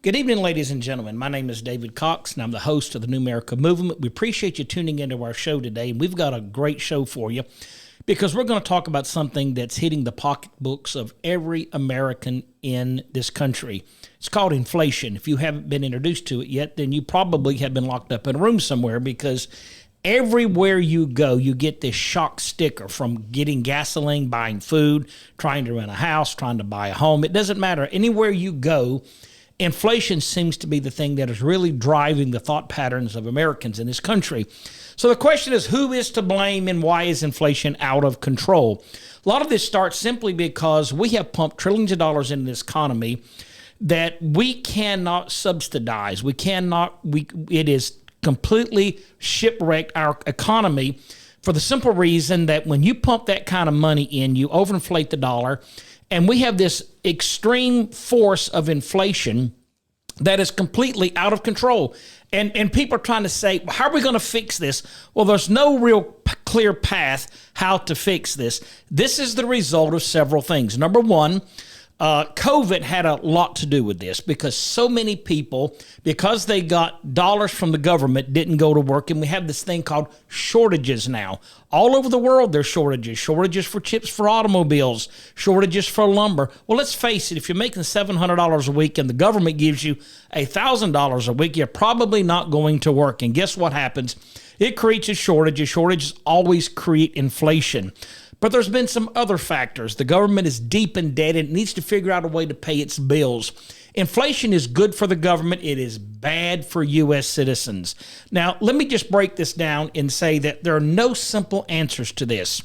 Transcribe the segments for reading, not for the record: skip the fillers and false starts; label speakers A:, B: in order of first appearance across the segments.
A: Good evening, ladies and gentlemen. My name is David Cox, and I'm the host of the New America Movement. We appreciate you tuning into our show today, and we've got a great show for you because we're going to talk about something that's hitting the pocketbooks of every American in this country. It's called inflation. If you haven't been introduced to it yet, then you probably have been locked up in a room somewhere because everywhere you go, you get this shock sticker from getting gasoline, buying food, trying to rent a house, trying to buy a home. It doesn't matter. Anywhere you go, inflation seems to be the thing that is really driving the thought patterns of Americans in this country. So the question is, who is to blame and why is inflation out of control? A lot of this starts simply because we have pumped trillions of dollars into this economy that we cannot subsidize. It is completely shipwrecked our economy for the simple reason that when you pump that kind of money in, you overinflate the dollar. And we have this extreme force of inflation that is completely out of control. And people are trying to say, how are we going to fix this? Well, there's no real clear path how to fix this. This is the result of several things. Number one, COVID had a lot to do with this because so many people, because they got dollars from the government, didn't go to work. And we have this thing called shortages now. All over the world, there's shortages. Shortages for chips for automobiles, shortages for lumber. Well, let's face it, if you're making $700 a week and the government gives you $1,000 a week, you're probably not going to work. And guess what happens? It creates a shortage. Shortages always create inflation. But there's been some other factors. The government is deep in debt and it needs to figure out a way to pay its bills. Inflation is good for the government. It is bad for U.S. citizens. Now, let me just break this down and say that there are no simple answers to this.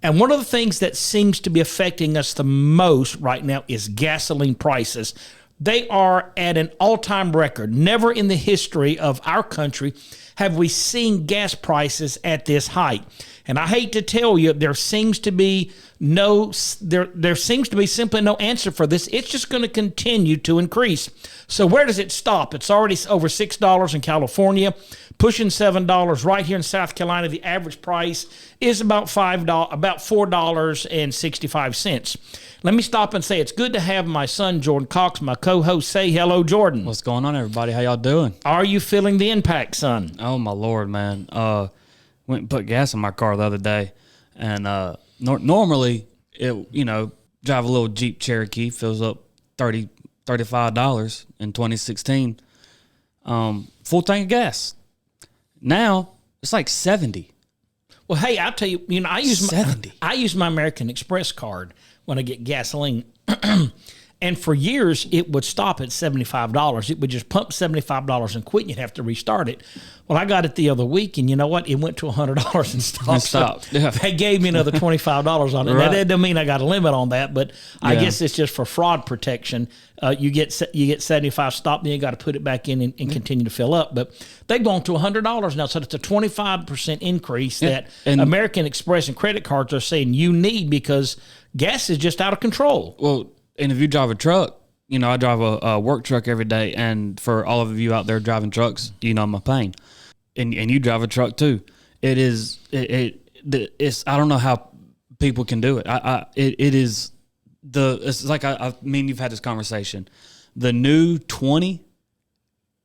A: And one of the things that seems to be affecting us the most right now is gasoline prices. They are at an all-time record. Never in the history of our country have we seen gas prices at this height. And I hate to tell you, there seems to be simply no answer for this. It's just going to continue to increase. So where does it stop? It's already over $6 in California, pushing $7 right here in South Carolina. The average price is about $4.65. Let me stop and say it's good to have my son, Jordan Cox, my co-host. Say hello, Jordan.
B: What's going on, everybody? How y'all doing?
A: Are you feeling the impact, son?
B: Oh, my Lord, man. Went and put gas in my car the other day. And normally, drive a little Jeep Cherokee, fills up $35 in 2016. Full tank of gas. Now, it's like $70.
A: Well, hey, I'll tell you, I use my American Express card when I get gasoline. And for years, it would stop at $75. It would just pump $75 and quit, and you'd have to restart it. Well, I got it the other week, and you know what? It went to $100 and stopped.
B: Yeah.
A: They gave me another $25 on it.
B: Right.
A: Now, that doesn't mean I got a limit on that, but I guess it's just for fraud protection. You get 75 stopped, then you got to put it back in and continue to fill up. But they've gone to $100 now, so it's a 25% increase that American Express and credit cards are saying you need because gas is just out of control.
B: Well, and if you drive a truck, I drive a work truck every day. And for all of you out there driving trucks, my pain. And you drive a truck too. It's I don't know how people can do it. It's like you've had this conversation. The new 20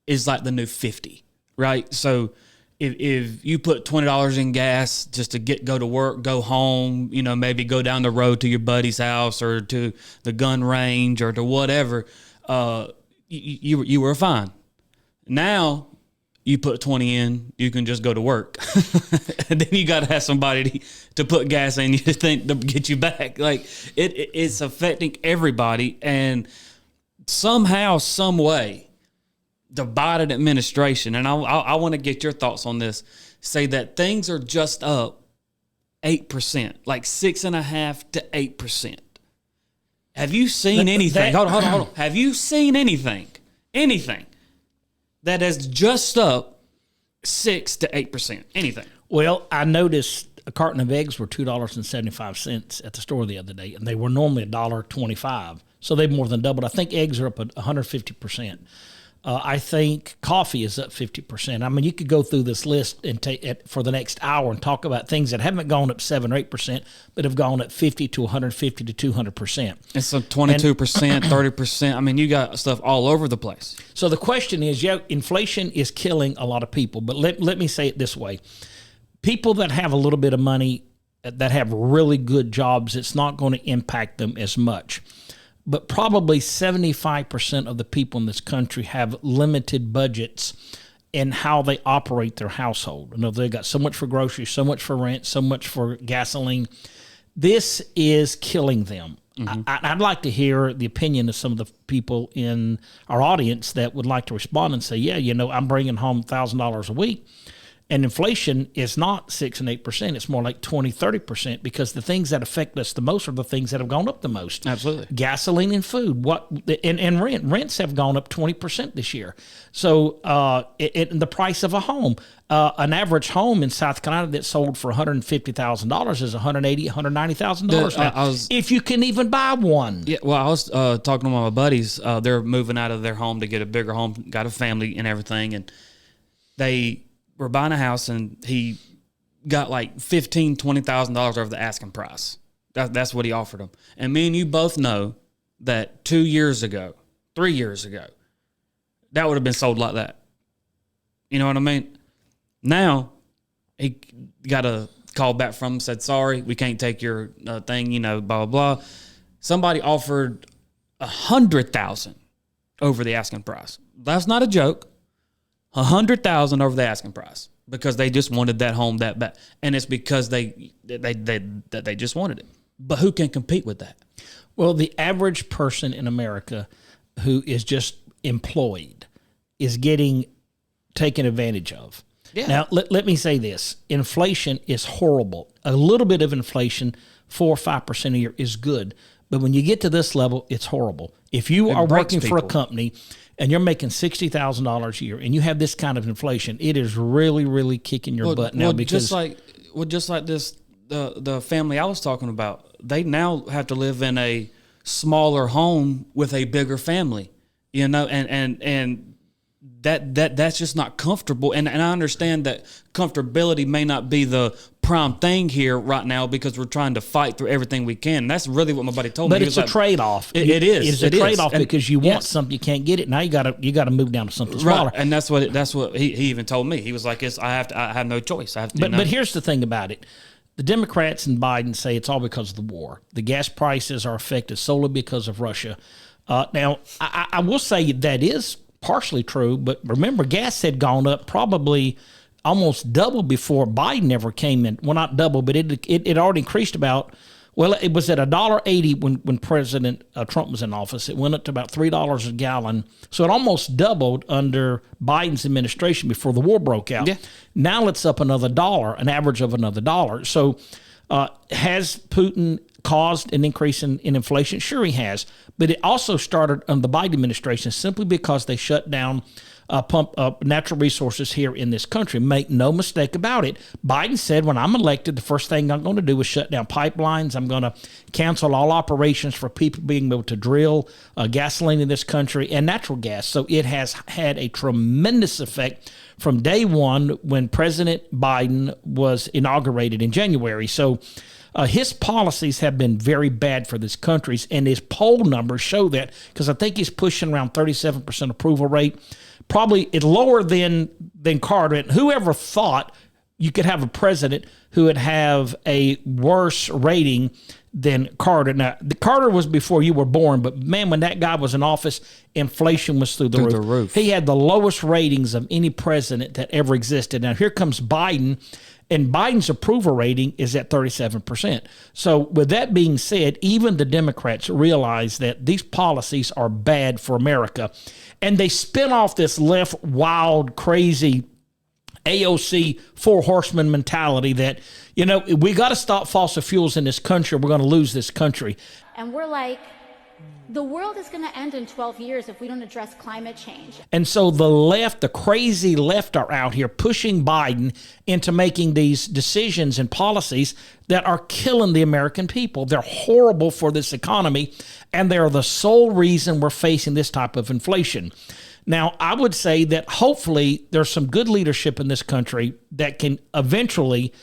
B: is like the new 50, right? So if you put $20 in gas just to go to work, go home, maybe go down the road to your buddy's house or to the gun range or to whatever, you were fine. Now you put 20 in, you can just go to work. And then you got to have somebody to put gas in you to get you back. Like it's affecting everybody. And somehow, some way, the Biden administration, and I want to get your thoughts on this, say that things are just up 8%, like 6.5% to 8%. Have you seen anything? Hold on. Have you seen anything that is just up 6 to 8%? Anything?
A: Well, I noticed a carton of eggs were $2.75 at the store the other day, and they were normally $1.25. So they've more than doubled. I think eggs are up at 150%. I think coffee is up 50%. I mean, you could go through this list and take it for the next hour and talk about things that haven't gone up 7 or 8%, but have gone up 50 to 150 to 200%.
B: It's a 22%, 30%. I mean, you got stuff all over the place.
A: So the question is, inflation is killing a lot of people, but let me say it this way. People that have a little bit of money, that have really good jobs, it's not going to impact them as much. But probably 75% of the people in this country have limited budgets in how they operate their household. You know, they've got so much for groceries, so much for rent, so much for gasoline. This is killing them. Mm-hmm. I'd like to hear the opinion of some of the people in our audience that would like to respond and say, yeah, you know, I'm bringing home $1,000 a week. And inflation is not 6 and 8%. It's more like 20, 30%, because the things that affect us the most are the things that have gone up the most.
B: Absolutely.
A: Gasoline and food, and rent. Rents have gone up 20% this year. So the price of a home, an average home in South Carolina that sold for $150,000 is $180,000, $190,000 now, if you can even buy one.
B: Yeah, well, I was talking to one of my buddies. They're moving out of their home to get a bigger home, got a family and everything, and they were buying a house, and he got like $15,000, $20,000 over the asking price. That's what he offered him. And me and you both know that 2 years ago, 3 years ago, that would have been sold like that. You know what I mean? Now, he got a call back from him, said, sorry, we can't take your thing, you know, blah, blah, blah. Somebody offered $100,000 over the asking price. That's not a joke. $100,000 over the asking price, because they just wanted that home that bad, and it's because they just wanted it. But who can compete with that?
A: Well, the average person in America who is just employed is getting taken advantage of. Yeah. Now, let me say this: inflation is horrible. A little bit of inflation, 4 or 5% a year, is good, but when you get to this level, it's horrible. If you are working for a company and you're making $60,000 a year, and you have this kind of inflation, it is really, really kicking your butt now. Because
B: just like this, the family I was talking about, they now have to live in a smaller home with a bigger family, you know, and that's just not comfortable. And I understand that comfortability may not be the prime thing here right now, because we're trying to fight through everything we can. And that's really what my buddy told me.
A: But it's a trade-off.
B: It is.
A: It's a trade-off, because you want something, you can't get it. Now you got to move down to something smaller.
B: Right. And that's what he even told me. He was like, I have no choice. I have to.
A: But here's the thing about it. The Democrats and Biden say it's all because of the war. The gas prices are affected solely because of Russia. Now, I will say that is partially true, but remember, gas had gone up probably almost double before Biden ever came in. Well, not double, but it already increased about, well, it was at $1.80 when President Trump was in office. It went up to about $3 a gallon. So it almost doubled under Biden's administration before the war broke out. Yeah. Now it's up another $1, an average of another $1. So has Putin caused an increase in inflation? Sure, he has. But it also started under the Biden administration simply because they shut down pump up natural resources here in this country. Make no mistake about it. Biden said, when I'm elected, the first thing I'm going to do is shut down pipelines. I'm going to cancel all operations for people being able to drill gasoline in this country and natural gas. So it has had a tremendous effect from day one when President Biden was inaugurated in January. So his policies have been very bad for this country, and his poll numbers show that, because I think he's pushing around 37% approval rate. Probably it's lower than Carter. And whoever thought you could have a president who would have a worse rating than Carter? Now, Carter was before you were born, but man, when that guy was in office, inflation was through the roof. He had the lowest ratings of any president that ever existed. Now, here comes Biden, and Biden's approval rating is at 37%. So with that being said, even the Democrats realize that these policies are bad for America. And they spin off this left, wild, crazy AOC four horsemen mentality that, you know, we got to stop fossil fuels in this country. We're going to lose this country.
C: And we're like, the world is going to end in 12 years if we don't address climate change.
A: And so the left, the crazy left, are out here pushing Biden into making these decisions and policies that are killing the American people. They're horrible for this economy, and they're the sole reason we're facing this type of inflation. Now, I would say that hopefully there's some good leadership in this country that can eventually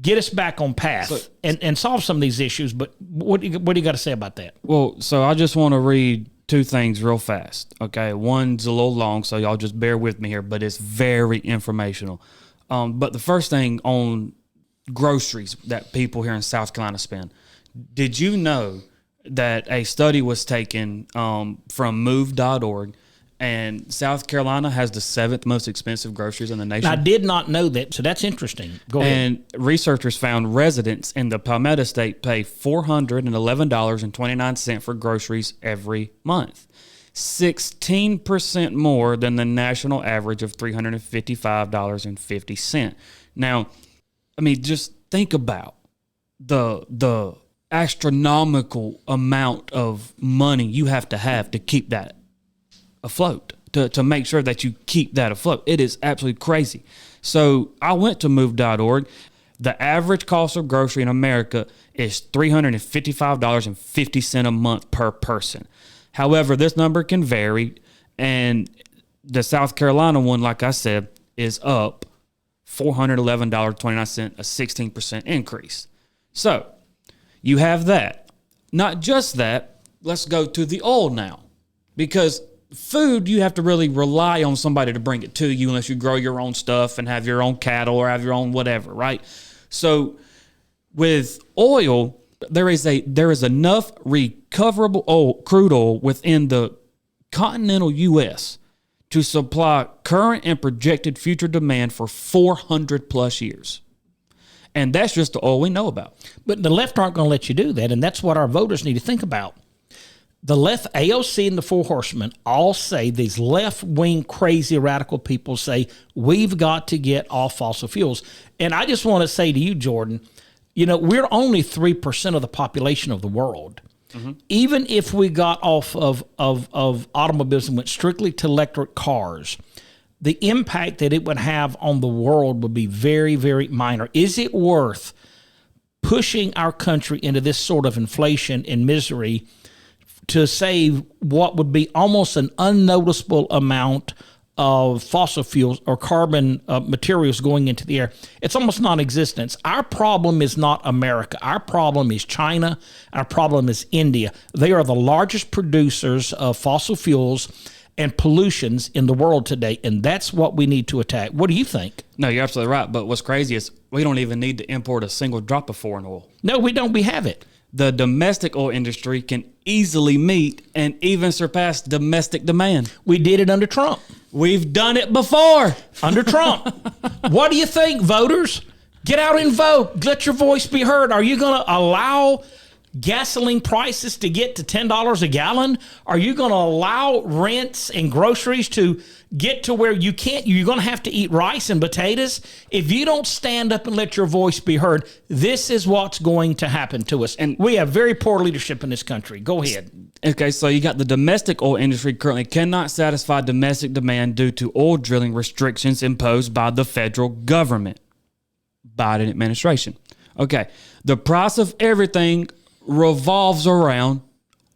A: get us back on path and solve some of these issues. But what do you got to say about that?
B: Well, so I just want to read two things real fast. Okay. One's a little long, so y'all just bear with me here, but it's very informational. But the first thing on groceries that people here in South Carolina spend. Did you know that a study was taken from move.org, and South Carolina has the 7th most expensive groceries in the nation?
A: I did not know that, so that's interesting. Go ahead.
B: And researchers found residents in the Palmetto State pay $411.29 for groceries every month, 16% more than the national average of $355.50. Now, I mean, just think about the astronomical amount of money you have to keep that afloat, to make sure that you keep that afloat. It is absolutely crazy. So I went to move.org. The average cost of grocery in America is $355.50 a month per person. However, this number can vary, and the South Carolina one, like I said, is up $411.29, a 16% increase. So you have that. Not just that, let's go to the oil now, because food, you have to really rely on somebody to bring it to you unless you grow your own stuff and have your own cattle or have your own whatever, right? So with oil, there is enough recoverable crude oil within the continental U.S. to supply current and projected future demand for 400 plus years. And that's just the oil we know about.
A: But the left aren't going to let you do that, and that's what our voters need to think about. The left, AOC and the Four Horsemen all say, these left-wing crazy radical people say, we've got to get off fossil fuels. And I just want to say to you, Jordan, we're only 3% of the population of the world. Mm-hmm. Even if we got off of automobiles and went strictly to electric cars, the impact that it would have on the world would be very, very minor. Is it worth pushing our country into this sort of inflation and misery to save what would be almost an unnoticeable amount of fossil fuels or carbon materials going into the air? It's almost non-existent. Our problem is not America. Our problem is China. Our problem is India. They are the largest producers of fossil fuels and pollutions in the world today, and that's what we need to attack. What do you think?
B: No, you're absolutely right. But what's crazy is we don't even need to import a single drop of foreign oil.
A: No, we don't. We have it.
B: The domestic oil industry can easily meet and even surpass domestic demand.
A: We did it under Trump.
B: We've done it before.
A: Under Trump. What do you think, voters? Get out and vote. Let your voice be heard. Are you going to allow gasoline prices to get to $10 a gallon? Are you going to allow rents and groceries to get to where you're going to have to eat rice and potatoes? If you don't stand up and let your voice be heard, this is what's going to happen to us. And we have very poor leadership in this country. Go ahead.
B: Okay, so you got the domestic oil industry currently cannot satisfy domestic demand due to oil drilling restrictions imposed by the federal government, Biden administration. Okay, the price of everything revolves around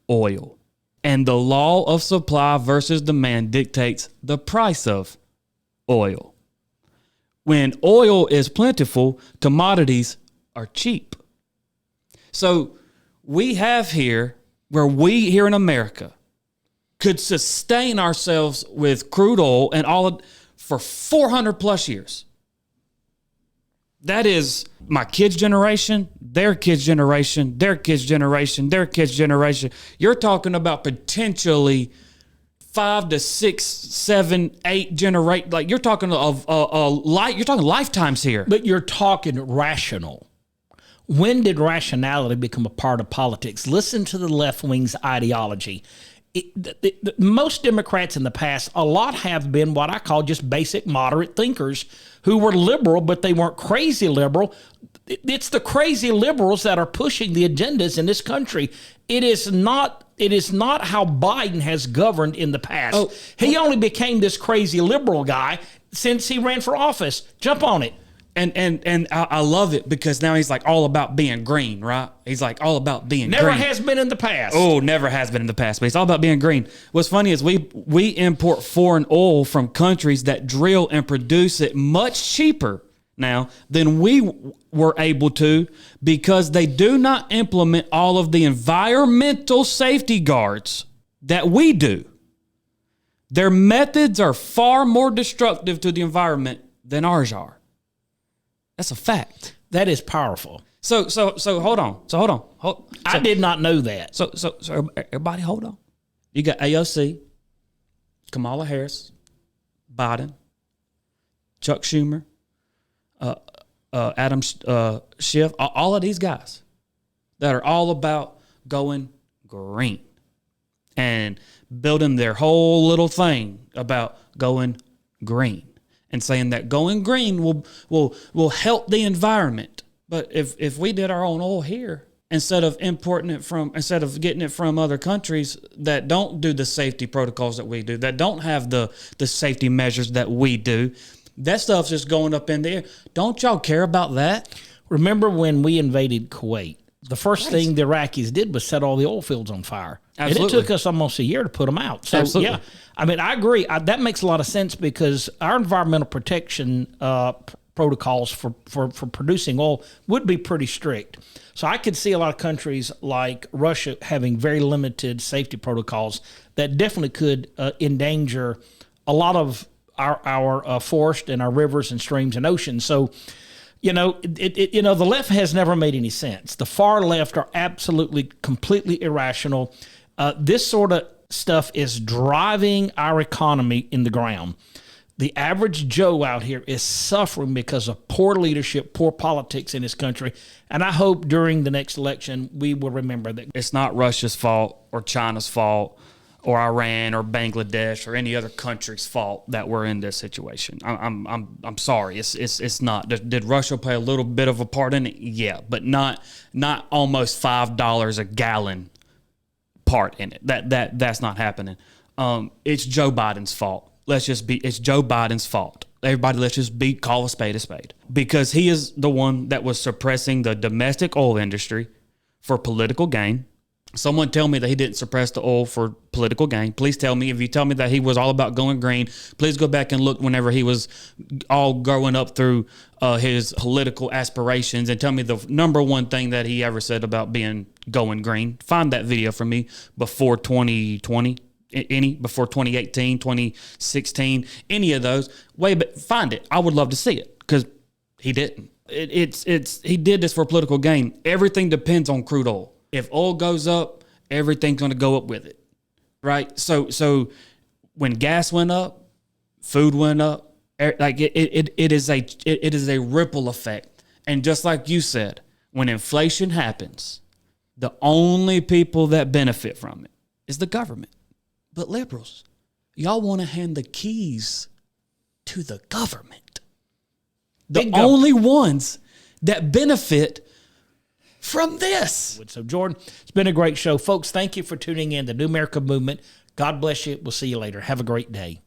B: oil, and the law of supply versus demand dictates the price of oil. When oil is plentiful, commodities are cheap. So we have here where we here in America could sustain ourselves with crude oil and for 400 plus years. That is my kids' generation, their kids' generation, their kids' generation, their kids' generation. You're talking about potentially 5 to 6, 7, 8 generate. Like you're talking you're talking lifetimes here.
A: But you're talking rational. When did rationality become a part of politics? Listen to the left wing's ideology. Most Democrats in the past, a lot have been what I call just basic moderate thinkers who were liberal, but they weren't crazy liberal. It's the crazy liberals that are pushing the agendas in this country. It is not how Biden has governed in the past. He only became this crazy liberal guy since he ran for office. Jump on it.
B: And I love it because now he's like all about being green, right? He's like all about being
A: Never
B: green.
A: has been in the past.
B: Oh, never has been in the past, but it's all about being green. What's funny is we import foreign oil from countries that drill and produce it much cheaper now than we were able to because they do not implement all of the environmental safety guards that we do. Their methods are far more destructive to the environment than ours are. That's a fact.
A: That is powerful.
B: So hold on.
A: I did not know that.
B: So everybody hold on. You got AOC, Kamala Harris, Biden, Chuck Schumer, Adam Schiff, all of these guys that are all about going green and building their whole little thing about going green and saying that going green will help the environment. But if we did our own oil here, instead of getting it from other countries that don't do the safety protocols that we do, that don't have the safety measures that we do, that stuff's just going up in the air. Don't y'all care about that?
A: Remember when we invaded Kuwait? The first thing the Iraqis did was set all the oil fields on fire.
B: Absolutely.
A: And it took us almost a year to put them out. So,
B: Absolutely.
A: yeah, I mean, I agree. That makes a lot of sense because our environmental protection protocols for producing oil would be pretty strict. So I could see a lot of countries like Russia having very limited safety protocols that definitely could endanger a lot of our forest and our rivers and streams and oceans. So, the left has never made any sense. The far left are absolutely, completely irrational. This sort of stuff is driving our economy in the ground. The average Joe out here is suffering because of poor leadership, poor politics in this country. And I hope during the next election, we will remember that.
B: It's not Russia's fault or China's fault or Iran or Bangladesh or any other country's fault that we're in this situation. I'm sorry. It's not. Did Russia play a little bit of a part in it? Yeah, but not almost $5 a gallon part in it. That's not happening. It's Joe Biden's fault. It's Joe Biden's fault. Everybody, let's just call a spade, because he is the one that was suppressing the domestic oil industry for political gain. Someone tell me that he didn't suppress the oil for political gain. Please tell me. If you tell me that he was all about going green, please go back and look whenever he was all growing up through his political aspirations and tell me the number one thing that he ever said about going green. Find that video for me before 2020, before 2018, 2016, any of those. Find it. I would love to see it because he didn't. He did this for political gain. Everything depends on crude oil. If oil goes up, everything's going to go up with it, right? So when gas went up, food went up. Like it is a ripple effect. And just like you said, when inflation happens, the only people that benefit from it is the government. But liberals, y'all want to hand the keys to the government. The only ones that benefit from this.
A: So, Jordan, it's been a great show. Folks, thank you for tuning in. The New America Movement. God bless you. We'll see you later. Have a great day.